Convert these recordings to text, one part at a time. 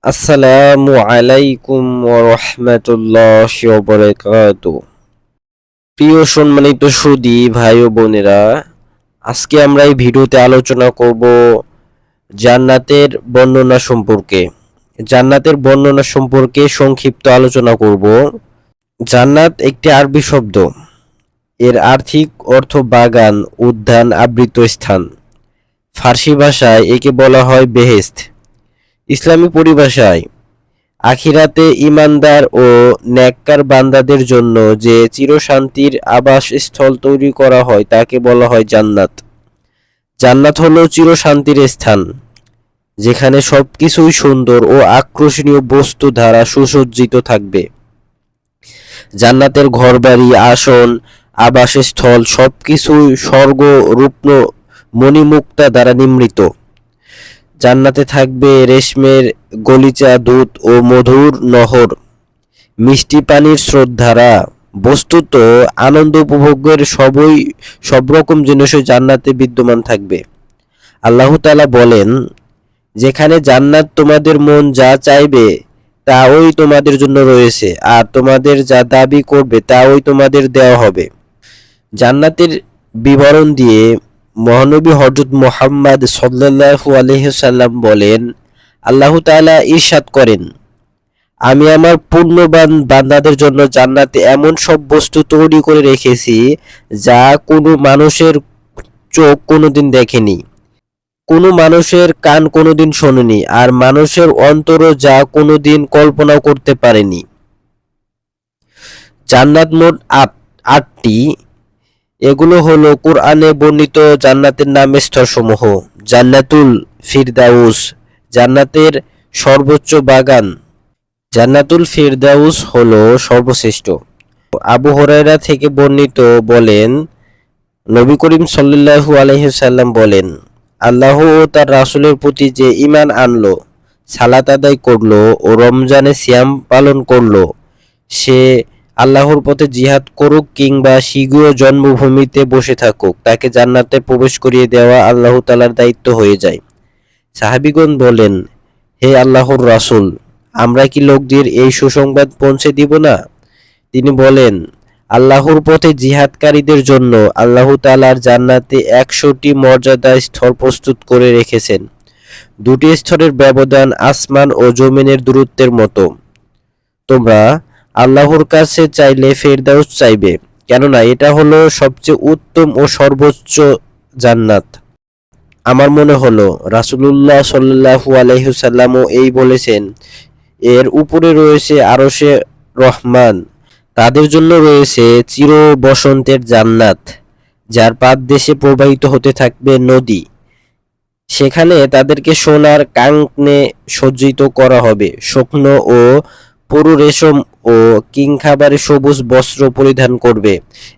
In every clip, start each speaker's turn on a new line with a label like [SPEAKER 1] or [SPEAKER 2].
[SPEAKER 1] আসসালামু আলাইকুম ওয়া রাহমাতুল্লাহি ওয়া বারাকাতুহু। প্রিয় সম্মানিত সুধী ভাই ও বোনেরা, আজকে আমরা এই ভিডিওতে আলোচনা করব জান্নাতের বর্ণনা সম্পর্কে। জান্নাতের বর্ণনা সম্পর্কে সংক্ষিপ্ত আলোচনা করব। জান্নাত একটি আরবি শব্দ। এর আর্থিক অর্থ বাগান, উদ্যান, আবৃত স্থান। ফার্সি ভাষায় একে বলা হয় বেহেশত। ইসলামী পরিভাষায় আখিরাতে ঈমানদার ও নেককার বান্দাদের জন্য যে চিরশান্তির আবাসস্থল তৈরি করা হয় তাকে বলা হয় জান্নাত। জান্নাত হলো চিরশান্তির স্থান, যেখানে সবকিছুই সুন্দর ও আকর্ষণীয় বস্তু দ্বারা সুসজ্জিত থাকবে। জান্নাতের ঘরবাড়ি, আসন, আবাসস্থল সবকিছুই স্বর্গ রূপ্ন মণিমুক্তা দ্বারা নির্মিত। জান্নাতে থাকবে রেশমের গলিচা দুধ ও মধুর নহর, মিষ্টি পানির স্রোতধারা। বস্তুত আনন্দ উপভোগের সব রকম জিনিসই জান্নাতে বিদ্যমান থাকবে। আল্লাহ তাআলা বলেন, যেখানে জান্নাত তোমাদের মন যা চাইবে তা ওই তোমাদের জন্য রয়েছে, আর তোমাদের যা দাবি করবে তা ওই তোমাদের দেওয়া হবে। জান্নাতের বিবরণ দিয়ে মহানবী হযরত মুহাম্মদ সাল্লাল্লাহু আলাইহি সাল্লাম বলেন, আল্লাহ তাআলা ইরশাদ করেন, আমি আমার পূর্ণবান বান্দাদের জন্য জান্নাতে এমন সব বস্তু তৈরি করে রেখেছি যা কোনো মানুষের চোখ কোনোদিন দেখেনি, কোনো মানুষের কান কোনোদিন শোনেনি, আর মানুষের অন্তরও যা কোনোদিন কল্পনা করতে পারেনি। জান্নাত মোট আটটি। এগুলো হলো কুরআনে বর্ণিত জান্নাতের নামের স্তরসমূহ। জান্নাতুল ফিরদাউস, জান্নাতের সর্বোচ্চ বাগান। জান্নাতুল ফিরদাউস হলো সর্বশ্রেষ্ঠ। আবু হুরায়রা থেকে বর্ণিত বলেন, নবী করিম সাল্লাল্লাহু আলাইহি সাল্লাম বলেন, আল্লাহ ও তার রাসূলের প্রতি যে ঈমান আনলো, সালাত আদায় করলো ও রমজানে সিয়াম পালন করলো, সে আল্লাহর পথে জিহাদ করুক কিংবা শীঘ্র জন্মভূমিতে বসে থাকুক, তাকে জান্নাতে প্রবেশ করিয়ে দেওয়া আল্লাহ তাআলার দায়িত্ব হয়ে যায়। সাহাবীগণ বলেন, হে আল্লাহর রাসূল, আমরা কি লোকদের এই সুসংবাদ পৌঁছে দিব না? তিনি বলেন, আল্লাহর পথে জিহাদকারীদের জন্য আল্লাহ তাআলার জান্নাতে 100টি মর্যাদার স্তর প্রস্তুত করে রেখেছেন। দুটি স্তরের ব্যবধান আসমান ও জমিনের দূরত্বের মতো। তোমরা আল্লাহর কাছে চাইলে ফেরদাউস চাইবে, কেননা এটা হলো সবচেয়ে উত্তম ও সর্বোচ্চ জান্নাত। আমার মনে হলো রাসূলুল্লাহ সাল্লাল্লাহু আলাইহি সাল্লামও এই বলেছেন, এর উপরে রয়েছে আরশে রহমান, তাদের জন্য রয়েছে চির বসন্তের জান্নাত, যার পাদদেশে প্রবাহিত হতে থাকবে নদী। সেখানে তাদেরকে সোনার কাঙ্কনে সজ্জিত করা হবে, শুকনো ও পুরু রেশম ও কিংখাবারে সবুজ বস্ত্র পরিধান করবে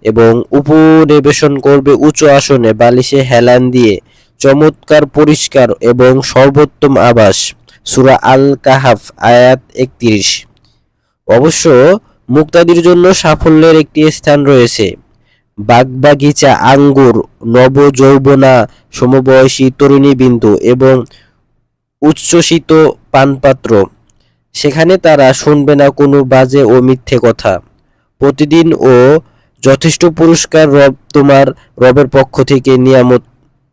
[SPEAKER 1] এবং উপনিবেশন করবে উঁচু আসনে বালিশে হেলান দিয়ে। চমৎকার, পরিষ্কার এবং সর্বোত্তম আবাস। সূরা আল কাহাফ আয়াত 31। অবশ্য মুক্তাদির জন্য সাফল্যের একটি স্থান রয়েছে। বাগবাগিচা, আঙ্গুর, নবযৌবনা সমবয়সী তরুণীবিন্দু এবং উচ্ছ্বসিত পানপাত্র। সেখানে তারা শুনবে না কোনো বাজে ও মিথ্যে কথা। প্রতিদিন ও যথেষ্ট পুরস্কার তোমার রবের পক্ষ থেকে নিয়ামত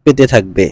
[SPEAKER 1] পেতে থাকবে।